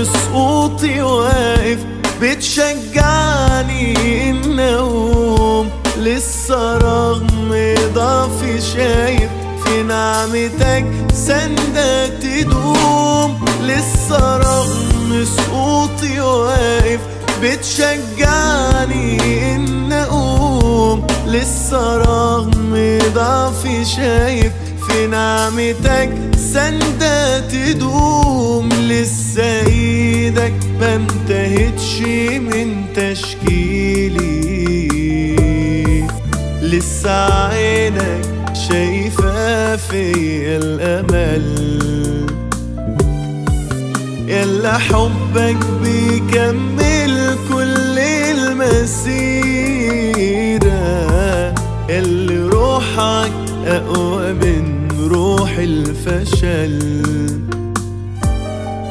سقوطي واقف بتشجعني إن أقوم، لسه رغم ضعفي شايف في نعمتك سندة تدوم. لسه رغم سقوطي واقف بتشجعني إن أقوم، لسه رغم ضعفي شايف في نعمتك سندة تدوم. لسه ايدك ما انتهتش من تشكيلي، لسه عينك شايفة فيا الأمل، يلا حبك بيكمل كل المسيرة، اللي روحك أقوى من روح الفشل.